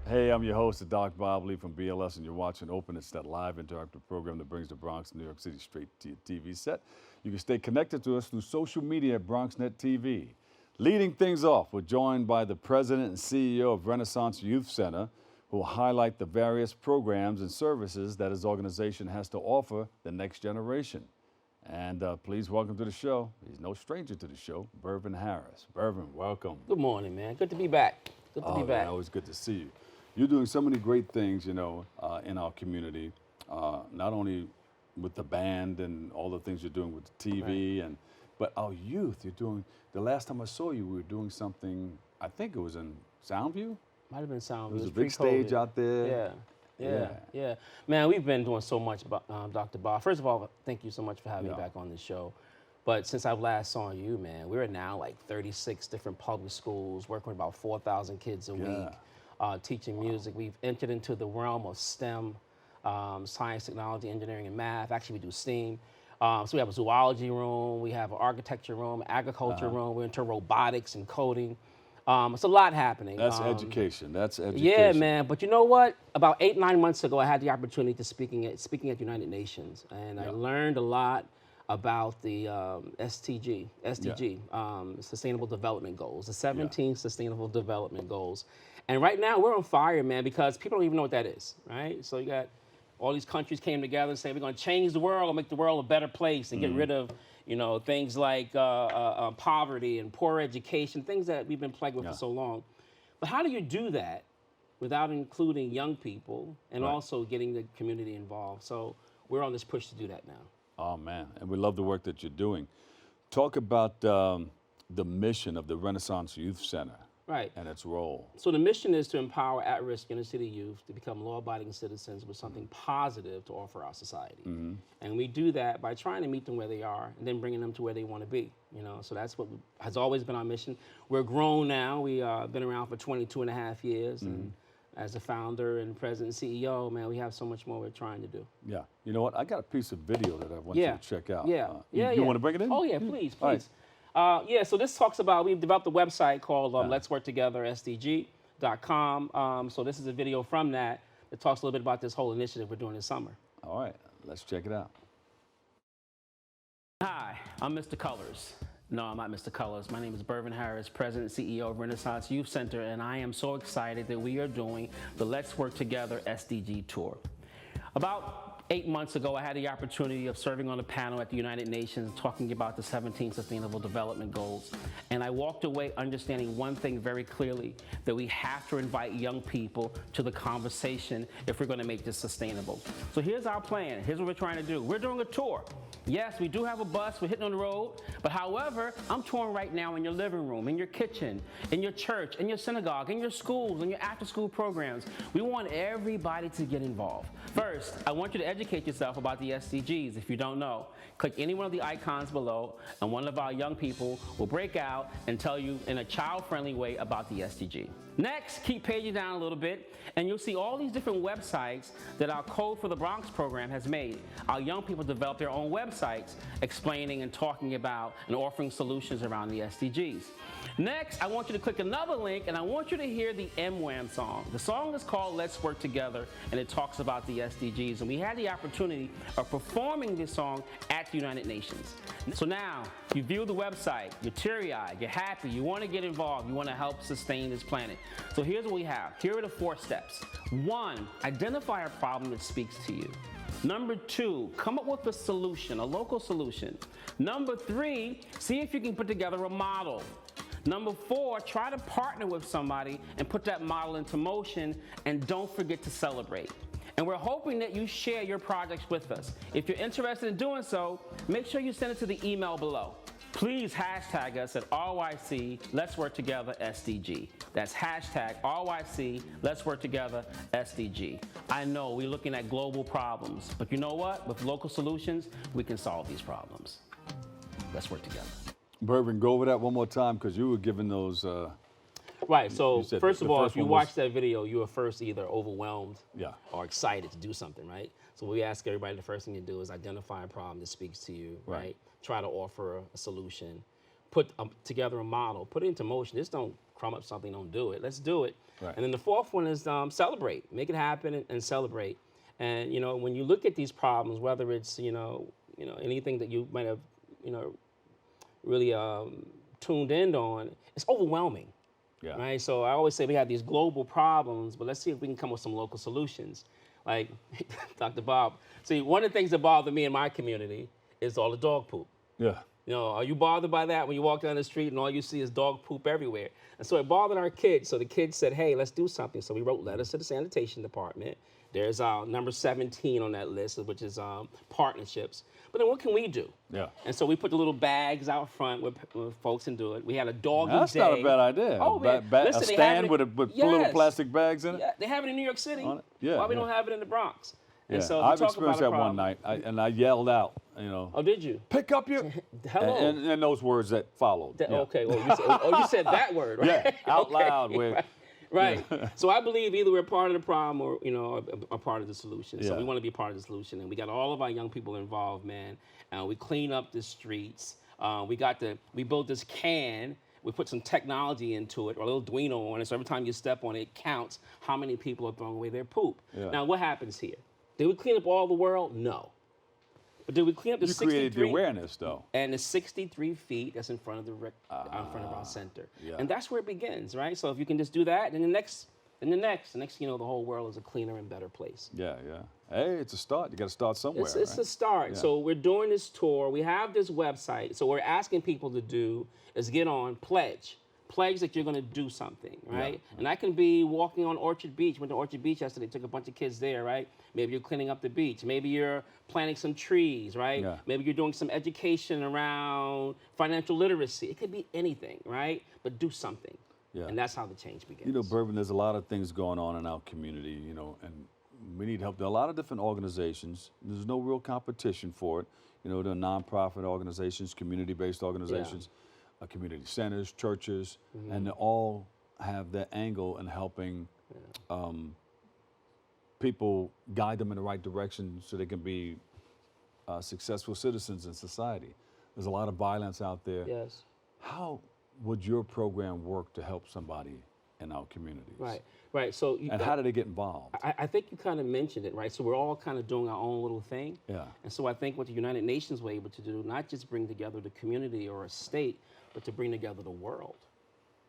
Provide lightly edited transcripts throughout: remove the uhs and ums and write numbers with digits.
Hey, I'm your host, Doc Bob Lee from BLS, and you're watching Open. It's that live interactive program that brings the Bronx, New York City straight to your TV set. You can stay connected to us through social media at BronxNet TV. Leading things off, we're joined by the president and CEO of Renaissance Youth Center, who will highlight the various programs and services that his organization has to offer the next generation. And please welcome to the show, he's no stranger to the show, Bervin Harris. Bervin, welcome. Good morning, man. Good to be back. Good to be back. Man, always good to see you. You're doing so many great things, in our community, not only with the band and all the things you're doing with the TV, Right. but our youth. You're doing, the last time I saw you, we were doing something, I think it was in Soundview. Might have been Sound. There was a big stage out there. Yeah. Man, we've been doing so much, Dr. Bob. First of all, thank you so much for having me Yeah. back on the show. But since I've last saw you, man, we're now like 36 different public schools, working with about 4,000 kids a week, teaching music. We've entered into the realm of STEM, science, technology, engineering, and math. Actually, we do STEAM. So we have a zoology room, we have an architecture room, agriculture room. We're into robotics and coding. It's a lot happening. That's education. That's education. Yeah, man. But you know what? About 8, 9 months ago, I had the opportunity to speaking at United Nations, and I learned a lot about the SDG, Sustainable Development Goals, the 17 Sustainable Development Goals. And right now, we're on fire, man, because people don't even know what that is, right? So you got all these countries came together and say, we're going to change the world and make the world a better place and get rid of, things like poverty and poor education, things that we've been plagued with for so long. But how do you do that without including young people and also getting the community involved? So we're on this push to do that now. Oh, man. And we love the work that you're doing. Talk about the mission of the Renaissance Youth Center. Right. And its role. So the mission is to empower at-risk inner city youth to become law-abiding citizens with something positive to offer our society. And we do that by trying to meet them where they are and then bringing them to where they want to be. So that's what has always been our mission. We're grown now. We've been around for 22 and a half years. And as a founder and president and CEO, man, we have so much more we're trying to do. Yeah. You know what? I got a piece of video that I want you to check out. You want to bring it in? Oh, yeah, please. All right. So this talks about, we've developed a website called Let's Work Together, SDG.com. So this is a video from that talks a little bit about this whole initiative we're doing this summer. All right, let's check it out. Hi, I'm Mr. Colors. No, I'm not Mr. Colors. My name is Bervin Harris, President and CEO of Renaissance Youth Center, and I am so excited that we are doing the Let's Work Together SDG Tour. About 8 months ago, I had the opportunity of serving on a panel at the United Nations talking about the 17 Sustainable Development Goals. And I walked away understanding one thing very clearly, that we have to invite young people to the conversation if we're going to make this sustainable. So here's our plan. Here's what we're trying to do. We're doing a tour. Yes, we do have a bus. We're hitting on the road. But however, I'm touring right now in your living room, in your kitchen, in your church, in your synagogue, in your schools, in your after-school programs. We want everybody to get involved. First, I want you to educate yourself about the SDGs. If you don't know, click any one of the icons below, and one of our young people will break out and tell you in a child-friendly way about the SDG. Next, keep paging down a little bit, and you'll see all these different websites that our Code for the Bronx program has made. Our young people develop their own websites explaining and talking about and offering solutions around the SDGs. Next, I want you to click another link, and I want you to hear the MWAM song. The song is called Let's Work Together, and it talks about the SDGs. And we had the opportunity of performing this song at the United Nations. So now, you view the website, you're teary-eyed, you're happy, you want to get involved, you want to help sustain this planet. So here's what we have. Here are the 4 steps. 1, identify a problem that speaks to you. Number 2, come up with a solution, a local solution. Number 3, see if you can put together a model. Number 4, try to partner with somebody and put that model into motion, and don't forget to celebrate. And we're hoping that you share your projects with us. If you're interested in doing so, make sure you send it to the email below. Please hashtag us at RYC Let's Work Together SDG. That's hashtag RYC Let's Work Together SDG. I know we're looking at global problems, but you know what? With local solutions, we can solve these problems. Let's work together. Bervin, go over that one more time, because you were giving those. Right, so first of all, if you watch that video, you were first either overwhelmed or excited to do something, right? So we ask everybody, the first thing to do is identify a problem that speaks to you, right? Try to offer a solution, put together a model, put it into motion. Just don't crumb up something, don't do it. Let's do it. Right. And then the fourth one is celebrate, make it happen and celebrate. And you know, when you look at these problems, whether it's anything that you might have really tuned in on, it's overwhelming. Yeah. Right. So I always say we have these global problems, but let's see if we can come with some local solutions. Like Dr. Bob. See, one of the things that bother me in my community is all the dog poop. Yeah. You know, are you bothered by that when you walk down the street and all you see is dog poop everywhere? And so it bothered our kids. So the kids said, hey, let's do something. So we wrote letters to the sanitation department. There's number 17 on that list, which is partnerships. But then what can we do? Yeah. And so we put the little bags out front where folks can do it. We had a doggy day. That's not a bad idea. Oh, man. Listen, a stand with little yes. plastic bags in it? Yeah, they have it in New York City. Yeah, Why we don't have it in the Bronx? Yeah. And so I've talk experienced about that one night, and I yelled out, Oh, did you? pick up your... Hello. And those words that followed. Yeah. Okay, well, you said that word, right? Yeah, out Okay, loud. Right. So I believe either we're part of the problem or, a part of the solution. So Yeah. we want to be part of the solution. And we got all of our young people involved, man. And we clean up the streets. We built this can. We put some technology into it, or a little Duino on it. So every time you step on it, it counts how many people are throwing away their poop. Yeah. Now, what happens here? Did we clean up all the world? No. But did we clean up the You 63? created the awareness, though. And the 63 feet that's in front of in front of our center. Yeah. And that's where it begins, right? So if you can just do that, then the next, the whole world is a cleaner and better place. Yeah, yeah. Hey, it's a start. You got to start somewhere. It's right? a start. Yeah. So we're doing this tour. We have this website. So we're asking people to do is get on, pledge that you're going to do something, right? Yeah. And that can be walking on Orchard Beach. Went to Orchard Beach yesterday, took a bunch of kids there, right? Maybe you're cleaning up the beach. Maybe you're planting some trees, right? Yeah. Maybe you're doing some education around financial literacy. It could be anything, right? But do something. Yeah. And that's how the change begins. You know, Bervin, there's a lot of things going on in our community, and we need help. There are a lot of different organizations. There's no real competition for it. You know, there are nonprofit organizations, community-based organizations, community centers, churches, and they all have their angle in helping people, guide them in the right direction so they can be successful citizens in society. There's a lot of violence out there. Yes. How would your program work to help somebody in our communities? Right. So And how do they get involved? I think you kind of mentioned it, right? So we're all kind of doing our own little thing. Yeah. And so I think what the United Nations were able to do, not just bring together the community or a state, but to bring together the world.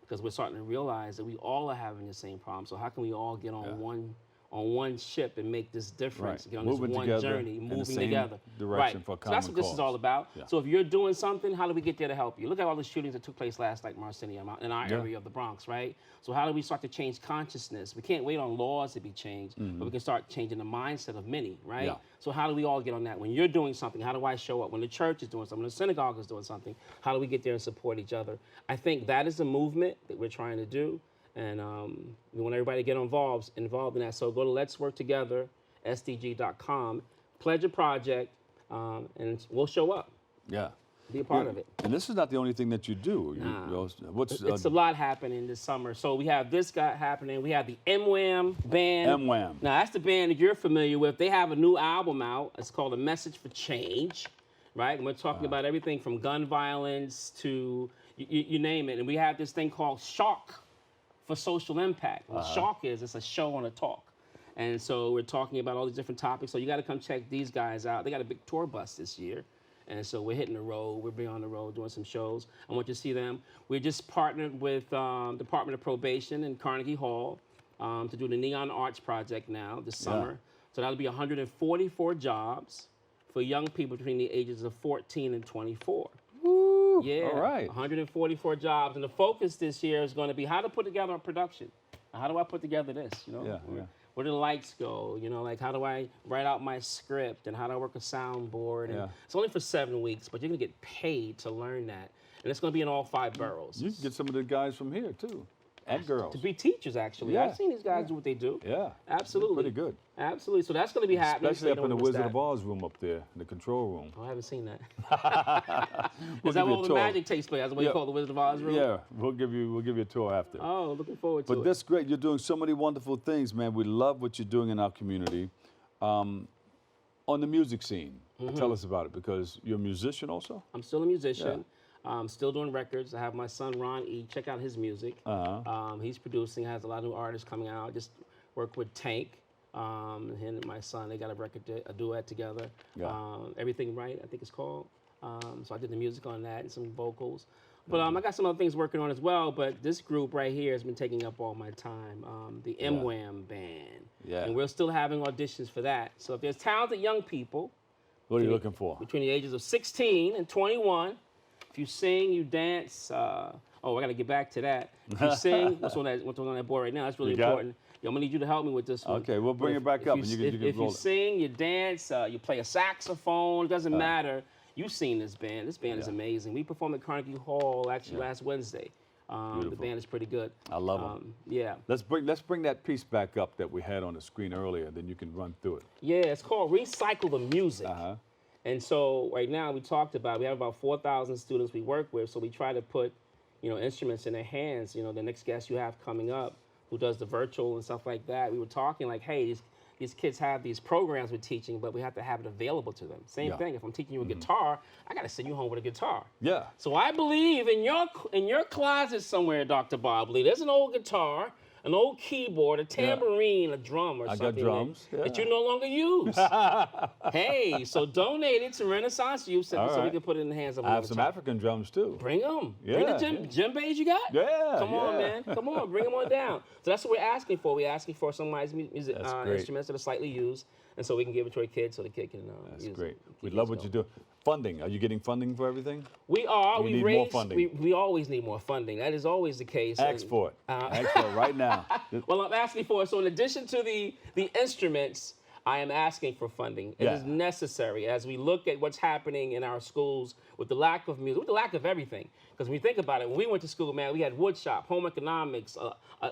Because we're starting to realize that we all are having the same problem. So how can we all get on one ship and make this difference, Right. get on Moving this one together journey, in the moving same together. direction right. for a So that's common what this is all cause. about. Yeah. So if you're doing something, how do we get there to help you? Look at all the shootings that took place last night in Marcinia, in our area of the Bronx, right? So how do we start to change consciousness? We can't wait on laws to be changed, but we can start changing the mindset of many, right? Yeah. So how do we all get on that? When you're doing something, how do I show up? When the church is doing something, when the synagogue is doing something, how do we get there and support each other? I think that is the movement that we're trying to do. And we want everybody to get involved in that. So go to Let's Work Together, SDG.com, pledge a project, and we'll show up. Yeah. Be a part of it. And this is not the only thing that you do. It's a lot happening this summer. So we have this guy happening. We have the MWAM band. MWAM. Now, that's the band that you're familiar with. They have a new album out. It's called A Message for Change, right? And we're talking about everything from gun violence to you name it. And we have this thing called Shock for Social Impact. What Shock is, it's a show on a talk. And so we're talking about all these different topics. So you got to come check these guys out. They got a big tour bus this year. And so we're hitting the road. We'll be on the road doing some shows. I want you to see them. We just partnered with Department of Probation and Carnegie Hall to do the Neon Arts Project now this summer. So that'll be 144 jobs for young people between the ages of 14 and 24. Woo! Yeah, All right. 144 jobs. And the focus this year is going to be how to put together a production. How do I put together this? Where do the lights go? Like how do I write out my script and how do I work a soundboard? And it's only for 7 weeks, but you're gonna get paid to learn that. And it's gonna be in all 5 boroughs. You can get some of the guys from here too, and girls. To be teachers, actually. Yeah. I've seen these guys do what they do. Yeah. Absolutely. Pretty good. Absolutely. So that's gonna be happening. Especially so up in the don't miss Wizard that. of Oz room up there, in the control room. Oh, I haven't seen that. We'll Is that give you where a all the tour. magic takes place? That's what you call the Wizard of Oz room? Yeah, we'll give you a tour after. Oh, looking forward to it. But that's great. You're doing so many wonderful things, man. We love what you're doing in our community. On the music scene, tell us about it, because you're a musician also? I'm still a musician. Still doing records. I have my son Ron E. Check out his music. He's producing. Has a lot of new artists coming out. Just work with Tank. Him and my son, they got a record, a duet together. Yeah. Everything Right, I think it's called. So I did the music on that and some vocals. But I got some other things working on as well. But this group right here has been taking up all my time. The MWAM band. Yeah. And we're still having auditions for that. So if there's talented young people. What are you looking for? Between the ages of 16 and 21. If you sing, you dance. I got to get back to that. If you sing, what's on that board right now? That's really important. I'm gonna need you to help me with this one. Okay, we'll bring it back up, and you can roll it. If you sing, you dance, you play a saxophone, it doesn't matter. You've seen this band. This band is amazing. We performed at Carnegie Hall actually last Wednesday. The band is pretty good. I love them. Yeah. Let's bring that piece back up that we had on the screen earlier. Then you can run through it. Yeah, it's called Recycle the Music. And so right now we have about 4,000 students we work with. So we try to put, instruments in their hands. The next guest you have coming up, who does the virtual and stuff like that, we were talking like, hey, these kids have these programs we're teaching, but we have to have it available to them. Same thing, if I'm teaching you a guitar, I gotta send you home with a guitar. Yeah. So I believe in your closet somewhere, Dr. Bob Lee, there's an old guitar, an old keyboard, a tambourine, a drum or something got drums, that you no longer use. Hey, so donate it to Renaissance Youth Center so we can put it in the hands of I have some African drums too. Bring them. Bring the djembes you got? Yeah. Come on, man. Come on. Bring them on down. So that's what we're asking for. We're asking for some of these music instruments that are slightly used, and so we can give it to a kid so the kid can That's use great. it. We love what you do. Funding. Are you getting funding for everything? We are. We need more funding. We always need more funding. That is always the case. Ask for it. Ask for it right now. Well, I'm asking for it. So in addition to the instruments, I am asking for funding. It is necessary as we look at what's happening in our schools with the lack of music, with the lack of everything. Because when we think about it, when we went to school, man, we had wood shop, home economics,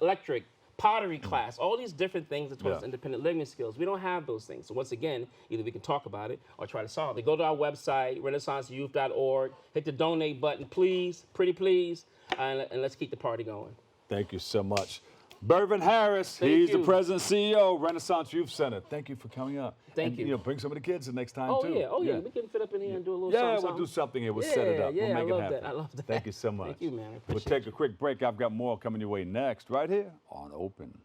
electric, pottery class, all these different things that towards independent living skills. We don't have those things. So once again, either we can talk about it or try to solve it. Go to our website, renaissanceyouth.org, hit the donate button, please, pretty please, and let's keep the party going. Thank you so much. Bervin Harris, he's the president and CEO of Renaissance Youth Center. Thank you for coming up. Thank you. Bring some of the kids the next time too. Yeah. We can fit up in here and do a little something. We'll do something here. We'll set it up. We'll make it happen. I love that. Thank you so much. Thank you, man. I We'll appreciate take a quick break. I've got more coming your way next, right here on Open.